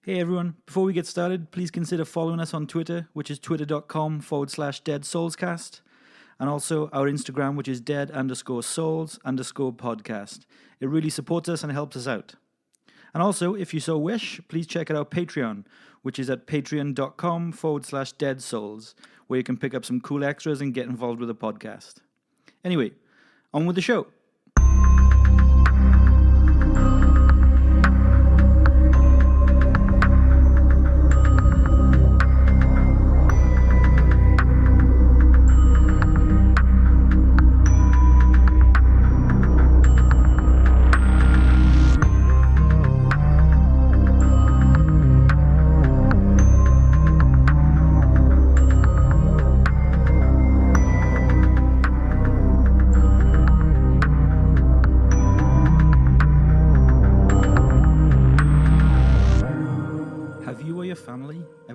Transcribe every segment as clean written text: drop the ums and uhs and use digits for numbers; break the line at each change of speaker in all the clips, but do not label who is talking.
Hey everyone, before we get started, please consider following us on Twitter, which is twitter.com/deadsoulscast, and also our Instagram, which is dead_souls_podcast. It really supports us and helps us out. And also, if you so wish, please check out our Patreon, which is at patreon.com/deadsouls, where you can pick up some cool extras and get involved with the podcast. Anyway, on with the show.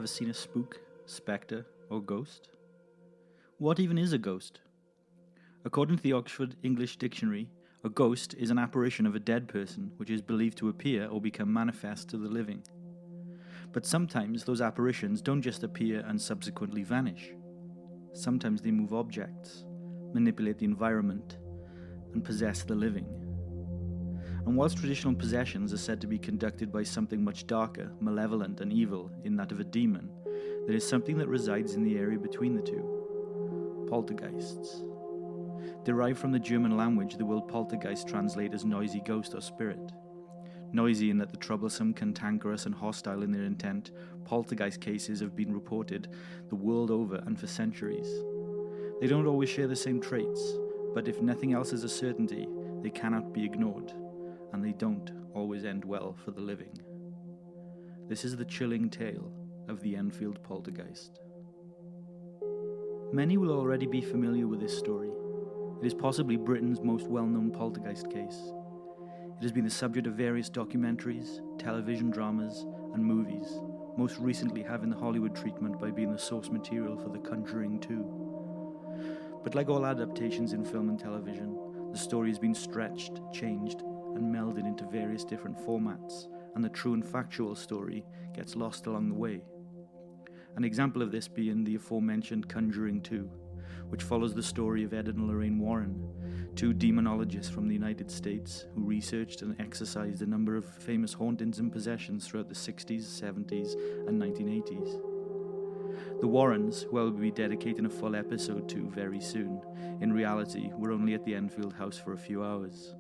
Seen a spook, spectre, or ghost? What even is a ghost? According to the Oxford English Dictionary, a ghost is an apparition of a dead person which is believed to appear or become manifest to the living. But sometimes those apparitions don't just appear and subsequently vanish. Sometimes they move objects, manipulate the environment, and possess the living. And whilst traditional possessions are said to be conducted by something much darker, malevolent, and evil in that of a demon, there is something that resides in the area between the two: poltergeists. Derived from the German language, the word poltergeist translates as noisy ghost or spirit. Noisy in that the troublesome, cantankerous, and hostile in their intent, poltergeist cases have been reported the world over and for centuries. They don't always share the same traits, but if nothing else is a certainty, they cannot be ignored. And they don't always end well for the living. This is the chilling tale of the Enfield Poltergeist. Many will already be familiar with this story. It is possibly Britain's most well-known poltergeist case. It has been the subject of various documentaries, television dramas, and movies, most recently having the Hollywood treatment by being the source material for the Conjuring 2. But like all adaptations in film and television, the story has been stretched, changed, and melded into various different formats, and the true and factual story gets lost along the way. An example of this being the aforementioned Conjuring 2, which follows the story of Ed and Lorraine Warren, two demonologists from the United States who researched and exorcised a number of famous hauntings and possessions throughout the 60s, 70s, and 1980s. The Warrens, who I will be dedicating a full episode to very soon, in reality were only at the Enfield house for a few hours.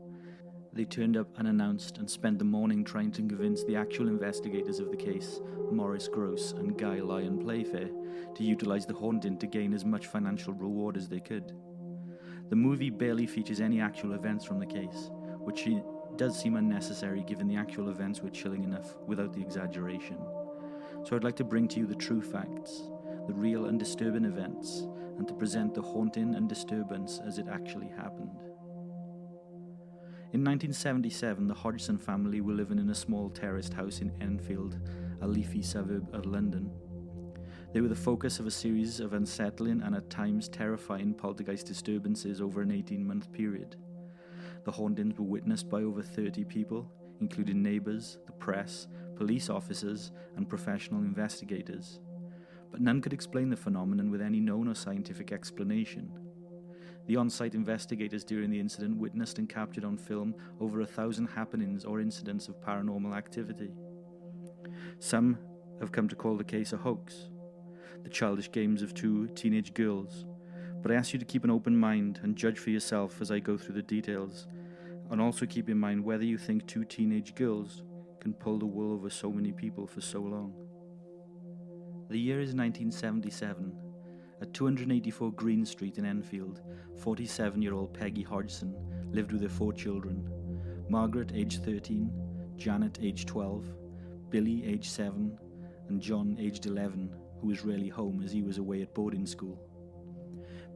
They turned up unannounced and spent the morning trying to convince the actual investigators of the case, Maurice Grosse and Guy Lyon Playfair, to utilize the haunting to gain as much financial reward as they could. The movie barely features any actual events from the case, which does seem unnecessary given the actual events were chilling enough without the exaggeration. So I'd like to bring to you the true facts, the real and disturbing events, and to present the haunting and disturbance as it actually happened. In 1977, the Hodgson family were living in a small terraced house in Enfield, a leafy suburb of London. They were the focus of a series of unsettling and at times terrifying poltergeist disturbances over an 18-month period. The hauntings were witnessed by over 30 people, including neighbours, the press, police officers, and professional investigators. But none could explain the phenomenon with any known or scientific explanation. The on-site investigators during the incident witnessed and captured on film over 1,000 happenings or incidents of paranormal activity. Some have come to call the case a hoax, the childish games of two teenage girls, but I ask you to keep an open mind and judge for yourself as I go through the details, and also keep in mind whether you think two teenage girls can pull the wool over so many people for so long. The year is 1977. At 284 Green Street in Enfield, 47-year-old Peggy Hodgson lived with her 4 children: Margaret, aged 13, Janet, aged 12, Billy, aged 7, and John, aged 11, who was rarely home as he was away at boarding school.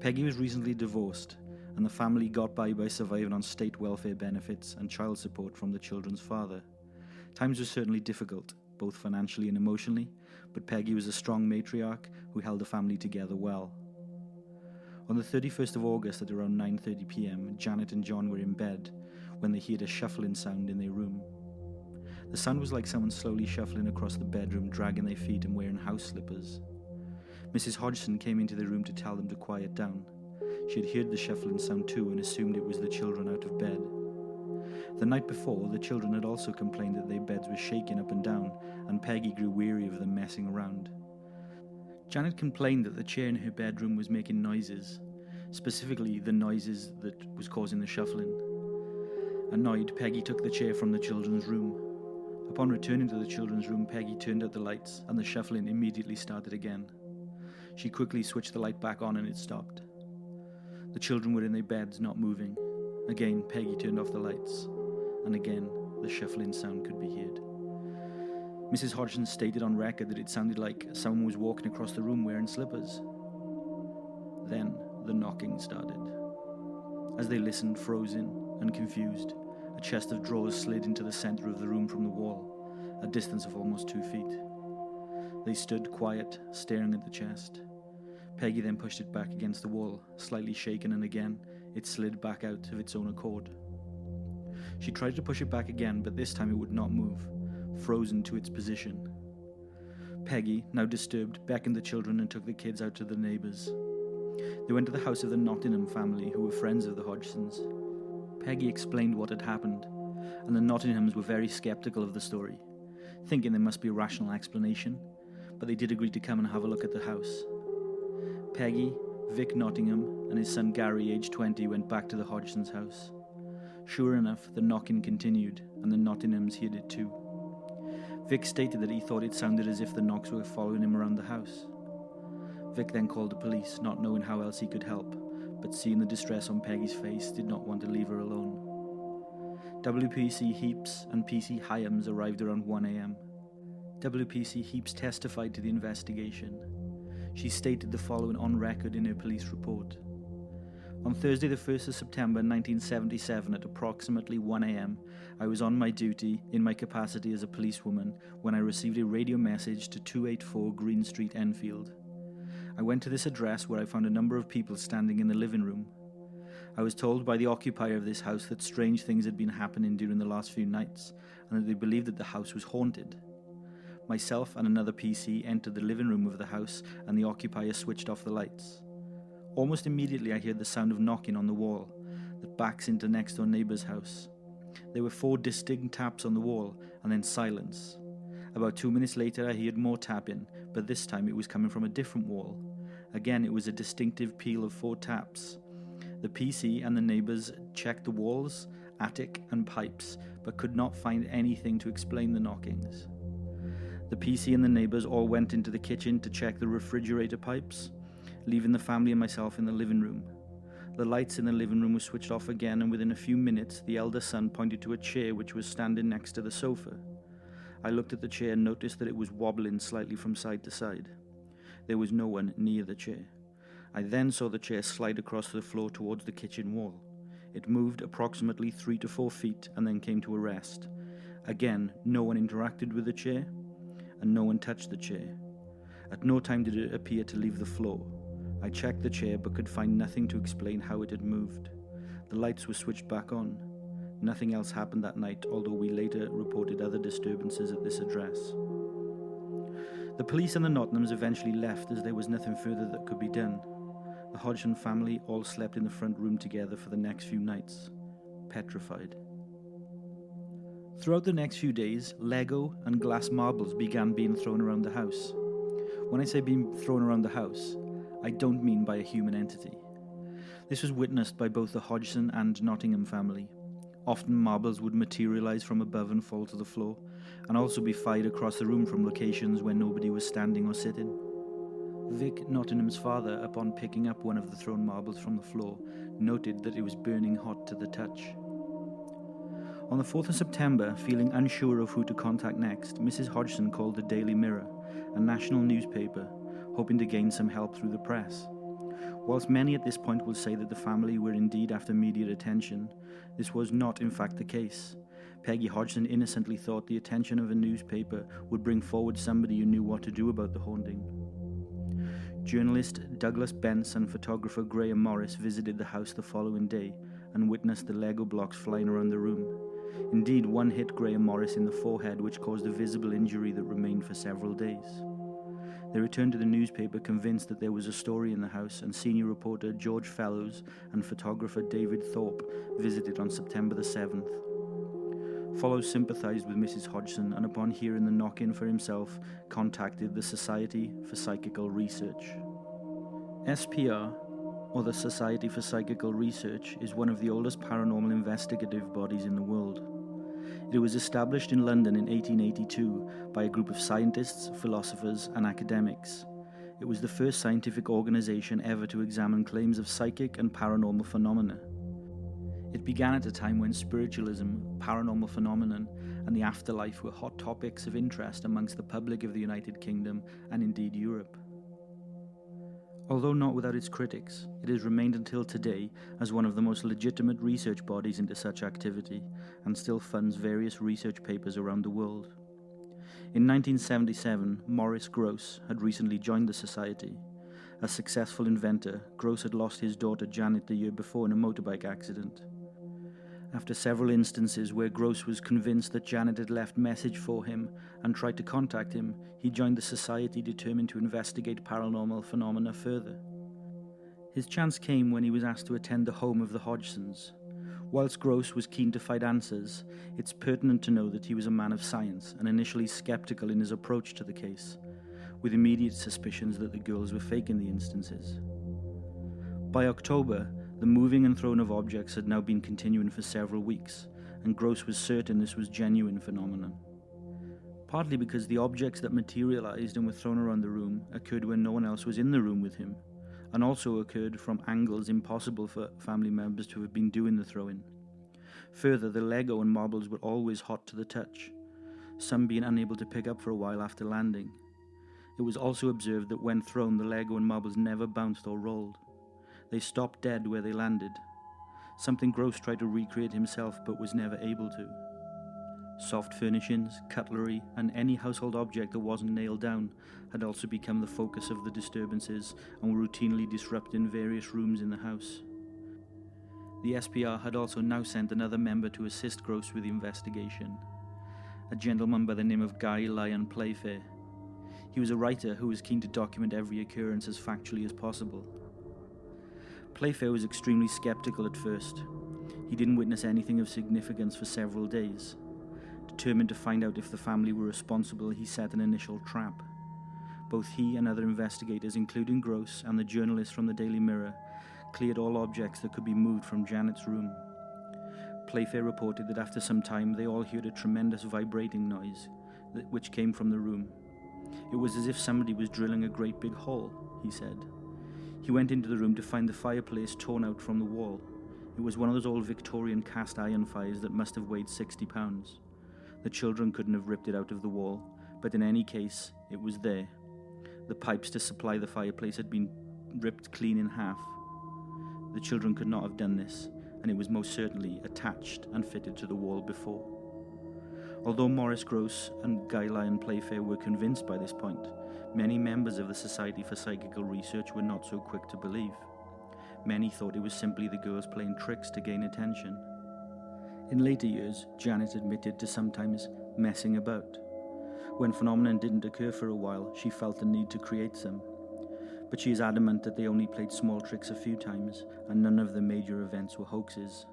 Peggy was recently divorced, and the family got by surviving on state welfare benefits and child support from the children's father. Times were certainly difficult, both financially and emotionally, but Peggy was a strong matriarch who held the family together well. On the 31st of August at around 9:30 p.m, Janet and John were in bed when they heard a shuffling sound in their room. The sound was like someone slowly shuffling across the bedroom, dragging their feet and wearing house slippers. Mrs. Hodgson came into the room to tell them to quiet down. She had heard the shuffling sound too and assumed it was the children out of bed. The night before, the children had also complained that their beds were shaking up and down, and Peggy grew weary of them messing around. Janet complained that the chair in her bedroom was making noises, specifically the noises that was causing the shuffling. Annoyed, Peggy took the chair from the children's room. Upon returning to the children's room, Peggy turned out the lights, and the shuffling immediately started again. She quickly switched the light back on and it stopped. The children were in their beds, not moving. Again, Peggy turned off the lights, and again, the shuffling sound could be heard. Mrs. Hodgson stated on record that it sounded like someone was walking across the room wearing slippers. Then, the knocking started. As they listened, frozen and confused, a chest of drawers slid into the center of the room from the wall, a distance of almost 2 feet. They stood quiet, staring at the chest. Peggy then pushed it back against the wall, slightly shaken, and again, it slid back out of its own accord. She tried to push it back again, but this time it would not move, frozen to its position. Peggy, now disturbed, beckoned the children and took the kids out to the neighbours. They went to the house of the Nottingham family, who were friends of the Hodgsons. Peggy explained what had happened, and the Nottinghams were very sceptical of the story, thinking there must be a rational explanation, but they did agree to come and have a look at the house. Peggy, Vic Nottingham, and his son Gary, aged 20, went back to the Hodgsons' house. Sure enough, the knocking continued, and the Nottinghams heard it too. Vic stated that he thought it sounded as if the knocks were following him around the house. Vic then called the police, not knowing how else he could help, but seeing the distress on Peggy's face, did not want to leave her alone. WPC Heaps and PC Hyams arrived around 1 a.m. WPC Heaps testified to the investigation. She stated the following on record in her police report. On Thursday the 1st of September 1977 at approximately 1 a.m, I was on my duty in my capacity as a policewoman when I received a radio message to 284 Green Street, Enfield. I went to this address where I found a number of people standing in the living room. I was told by the occupier of this house that strange things had been happening during the last few nights and that they believed that the house was haunted. Myself and another PC entered the living room of the house and the occupier switched off the lights. Almost immediately I heard the sound of knocking on the wall that backs into next door neighbour's house. There were 4 distinct taps on the wall and then silence. About 2 minutes later I heard more tapping, but this time it was coming from a different wall. Again it was a distinctive peal of 4 taps. The PC and the neighbours checked the walls, attic and pipes, but could not find anything to explain the knockings. The PC and the neighbours all went into the kitchen to check the refrigerator pipes, leaving the family and myself in the living room. The lights in the living room were switched off again, and within a few minutes the elder son pointed to a chair which was standing next to the sofa. I looked at the chair and noticed that it was wobbling slightly from side to side. There was no one near the chair. I then saw the chair slide across the floor towards the kitchen wall. It moved approximately 3 to 4 feet and then came to a rest. Again, no one interacted with the chair, and no one touched the chair. At no time did it appear to leave the floor. I checked the chair but could find nothing to explain how it had moved. The lights were switched back on. Nothing else happened that night, although we later reported other disturbances at this address. The police and the Nottinghams eventually left as there was nothing further that could be done. The Hodgson family all slept in the front room together for the next few nights, petrified. Throughout the next few days, Lego and glass marbles began being thrown around the house. When I say being thrown around the house, I don't mean by a human entity. This was witnessed by both the Hodgson and Nottingham family. Often marbles would materialize from above and fall to the floor, and also be fired across the room from locations where nobody was standing or sitting. Vic, Nottingham's father, upon picking up one of the thrown marbles from the floor, noted that it was burning hot to the touch. On the 4th of September, feeling unsure of who to contact next, Mrs. Hodgson called the Daily Mirror, a national newspaper, hoping to gain some help through the press. Whilst many at this point will say that the family were indeed after immediate attention, this was not in fact the case. Peggy Hodgson innocently thought the attention of a newspaper would bring forward somebody who knew what to do about the haunting. Journalist Douglas Bence and photographer Graham Morris visited the house the following day and witnessed the Lego blocks flying around the room. Indeed, one hit Graham Morris in the forehead, which caused a visible injury that remained for several days. They returned to the newspaper convinced that there was a story in the house, and senior reporter George Fellows and photographer David Thorpe visited on September the 7th. Fellows sympathized with Mrs. Hodgson, and upon hearing the knock-in for himself, contacted the Society for Psychical Research. SPR, or the Society for Psychical Research, is one of the oldest paranormal investigative bodies in the world. It was established in London in 1882 by a group of scientists, philosophers, and academics. It was the first scientific organization ever to examine claims of psychic and paranormal phenomena. It began at a time when spiritualism, paranormal phenomenon, and the afterlife were hot topics of interest amongst the public of the United Kingdom and indeed Europe. Although not without its critics, it has remained until today as one of the most legitimate research bodies into such activity, and still funds various research papers around the world. In 1977, Maurice Grosse had recently joined the Society. A successful inventor, Grosse had lost his daughter Janet the year before in a motorbike accident. After several instances where Grosse was convinced that Janet had left message for him and tried to contact him, he joined the Society determined to investigate paranormal phenomena further. His chance came when he was asked to attend the home of the Hodgsons. Whilst Grosse was keen to find answers, it's pertinent to know that he was a man of science and initially skeptical in his approach to the case, with immediate suspicions that the girls were faking the instances. By October, the moving and throwing of objects had now been continuing for several weeks, and Grosse was certain this was genuine phenomenon. Partly because the objects that materialized and were thrown around the room occurred when no one else was in the room with him, and also occurred from angles impossible for family members to have been doing the throwing. Further, the Lego and marbles were always hot to the touch, some being unable to pick up for a while after landing. It was also observed that when thrown, the Lego and marbles never bounced or rolled. They stopped dead where they landed, something Grosse tried to recreate himself but was never able to. Soft furnishings, cutlery, and any household object that wasn't nailed down had also become the focus of the disturbances and were routinely disrupting various rooms in the house. The SPR had also now sent another member to assist Grosse with the investigation, a gentleman by the name of Guy Lyon Playfair. He was a writer who was keen to document every occurrence as factually as possible. Playfair was extremely skeptical at first. He didn't witness anything of significance for several days. Determined to find out if the family were responsible, he set an initial trap. Both he and other investigators, including Grosse and the journalist from the Daily Mirror, cleared all objects that could be moved from Janet's room. Playfair reported that after some time they all heard a tremendous vibrating noise, which came from the room. It was as if somebody was drilling a great big hole, he said. He went into the room to find the fireplace torn out from the wall. It was one of those old Victorian cast iron fires that must have weighed 60 pounds. The children couldn't have ripped it out of the wall, but in any case, it was there. The pipes to supply the fireplace had been ripped clean in half. The children could not have done this, and it was most certainly attached and fitted to the wall before. Although Maurice Grosse and Guy Lyon Playfair were convinced by this point, many members of the Society for Psychical Research were not so quick to believe. Many thought it was simply the girls playing tricks to gain attention. In later years, Janet admitted to sometimes messing about. When phenomenon didn't occur for a while, she felt the need to create some. But she is adamant that they only played small tricks a few times, and none of the major events were hoaxes.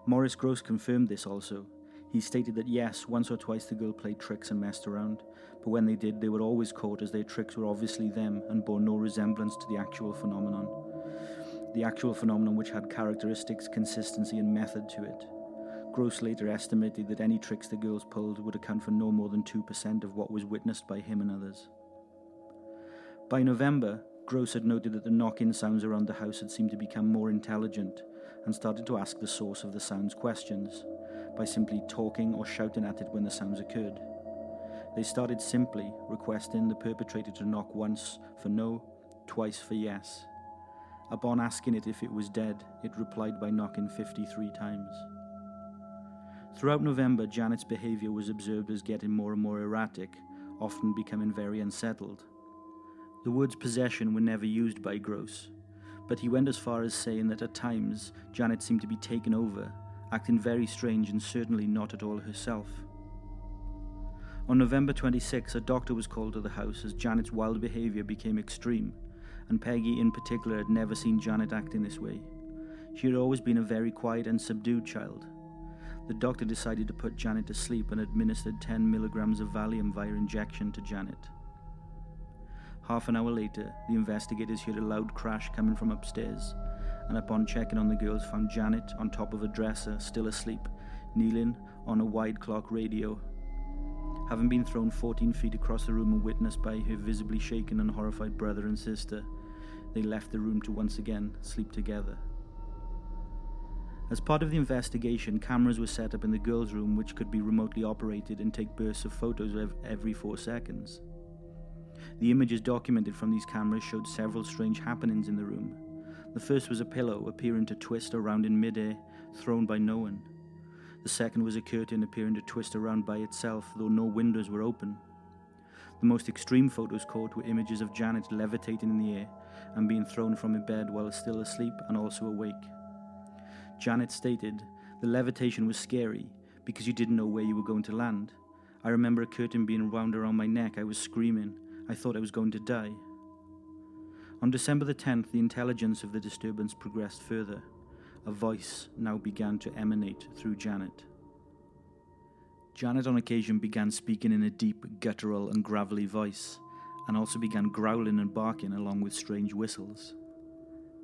Maurice Grosse confirmed this also. He stated that yes, once or twice the girl played tricks and messed around, but when they did, they were always caught as their tricks were obviously them and bore no resemblance to the actual phenomenon. The actual phenomenon which had characteristics, consistency and method to it. Grosse later estimated that any tricks the girls pulled would account for no more than 2% of what was witnessed by him and others. By November, Grosse had noted that the knock-in sounds around the house had seemed to become more intelligent and started to ask the source of the sounds questions by simply talking or shouting at it when the sounds occurred. They started simply, requesting the perpetrator to knock once for no, twice for yes. Upon asking it if it was dead, it replied by knocking 53 times. Throughout November, Janet's behavior was observed as getting more and more erratic, often becoming very unsettled. The words possession were never used by Grosse, but he went as far as saying that at times Janet seemed to be taken over acting very strange and certainly not at all herself. On November 26, a doctor was called to the house as Janet's wild behaviour became extreme, and Peggy in particular had never seen Janet acting this way. She had always been a very quiet and subdued child. The doctor decided to put Janet to sleep and administered 10 milligrams of Valium via injection to Janet. Half an hour later, the investigators heard a loud crash coming from upstairs, and upon checking on the girls found Janet on top of a dresser, still asleep, kneeling on a wide clock radio. Having been thrown 14 feet across the room and witnessed by her visibly shaken and horrified brother and sister, they left the room to once again sleep together. As part of the investigation, cameras were set up in the girls' room which could be remotely operated and take bursts of photos every 4 seconds. The images documented from these cameras showed several strange happenings in the room. The first was a pillow appearing to twist around in midair, thrown by no one. The second was a curtain appearing to twist around by itself, though no windows were open. The most extreme photos caught were images of Janet levitating in the air and being thrown from her bed while still asleep and also awake. Janet stated, "The levitation was scary because you didn't know where you were going to land. I remember a curtain being wound around my neck. I was screaming. I thought I was going to die." On December the 10th, the intelligence of the disturbance progressed further. A voice now began to emanate through Janet. Janet on occasion began speaking in a deep, guttural and gravelly voice, and also began growling and barking along with strange whistles.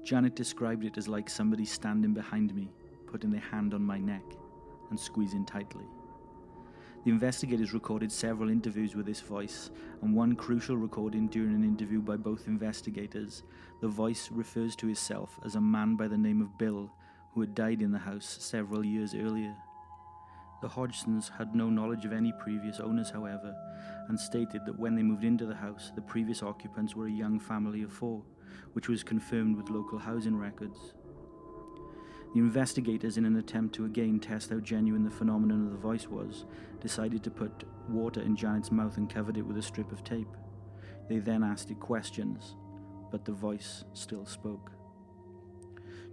Janet described it as like somebody standing behind me, putting their hand on my neck and squeezing tightly. The investigators recorded several interviews with this voice, and one crucial recording during an interview by both investigators, the voice refers to himself as a man by the name of Bill, who had died in the house several years earlier. The Hodgsons had no knowledge of any previous owners, however, and stated that when they moved into the house, the previous occupants were a young family of 4, which was confirmed with local housing records. The investigators, in an attempt to again test how genuine the phenomenon of the voice was, decided to put water in Janet's mouth and covered it with a strip of tape. They then asked it questions, but the voice still spoke.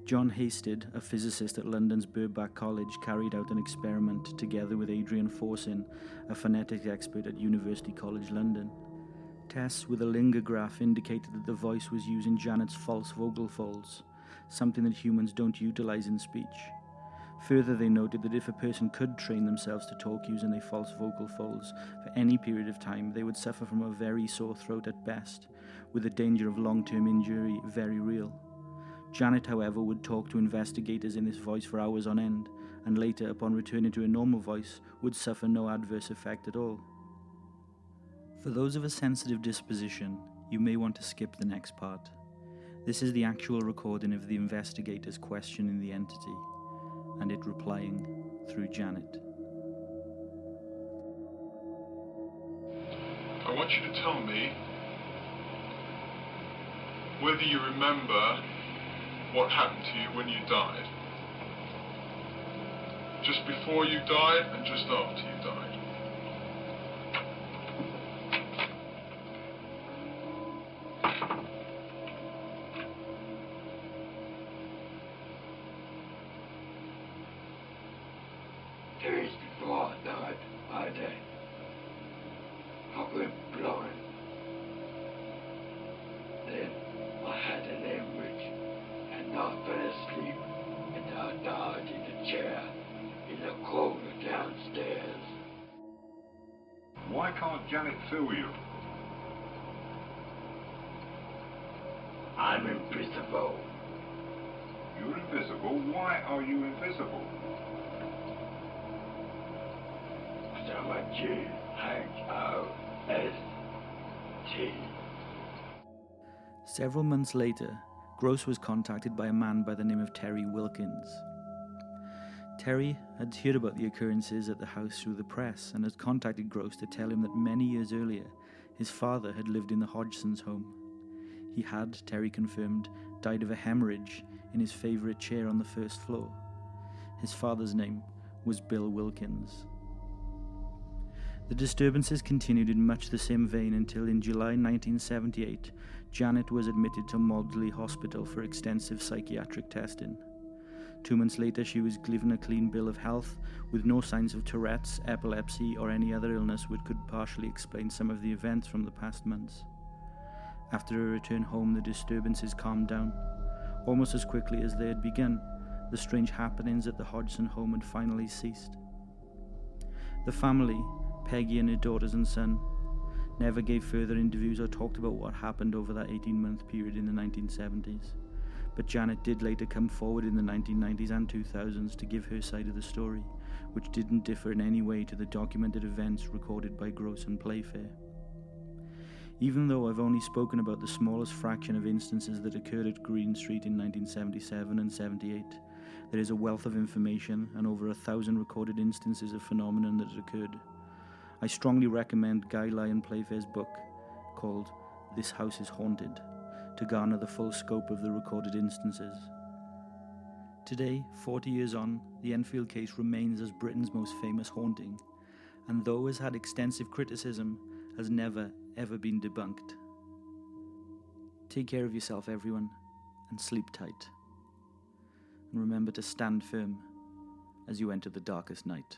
John Hasted, a physicist at London's Birkbeck College, carried out an experiment together with Adrian Forsin, a phonetics expert at University College London. Tests with a lingograph indicated that the voice was using Janet's false vocal folds, something that humans don't utilize in speech. Further, they noted that if a person could train themselves to talk using their false vocal folds for any period of time, they would suffer from a very sore throat at best, with the danger of long-term injury very real. Janet, however, would talk to investigators in this voice for hours on end, and later, upon returning to a normal voice, would suffer no adverse effect at all. For those of a sensitive disposition, you may want to skip the next part. This is the actual recording of the investigators questioning the entity, and it replying through Janet.
I want you to tell me whether you remember what happened to you when you died. Just before you died and just after you died.
Days before I died, I went blind. Then I had an hemorrhage, and I fell asleep, and I died in a chair in the corner downstairs.
Why can't Janet feel you?
I'm invisible.
You're invisible? Why are you invisible?
I'm a G-H-O-S-T.
Several months later, Gross was contacted by a man by the name of Terry Wilkins. Terry had heard about the occurrences at the house through the press and had contacted Gross to tell him that many years earlier, his father had lived in the Hodgsons' home. He had, Terry confirmed, died of a hemorrhage in his favourite chair on the first floor. His father's name was Bill Wilkins. The disturbances continued in much the same vein until in July 1978, Janet was admitted to Maudsley Hospital for extensive psychiatric testing. 2 months later, she was given a clean bill of health with no signs of Tourette's, epilepsy, or any other illness which could partially explain some of the events from the past months. After her return home, the disturbances calmed down. Almost as quickly as they had begun, the strange happenings at the Hodgson home had finally ceased. The family, Peggy and her daughters and son, never gave further interviews or talked about what happened over that 18-month period in the 1970s. But Janet did later come forward in the 1990s and 2000s to give her side of the story, which didn't differ in any way to the documented events recorded by Gross and Playfair. Even though I've only spoken about the smallest fraction of instances that occurred at Green Street in 1977 and 78, there is a wealth of information and over 1,000 recorded instances of phenomenon that had occurred. I strongly recommend Guy Lyon Playfair's book called This House is Haunted to garner the full scope of the recorded instances. Today, 40 years on, the Enfield case remains as Britain's most famous haunting, and though has had extensive criticism, has never, ever been debunked. Take care of yourself, everyone, and sleep tight. And remember to stand firm as you enter the darkest night.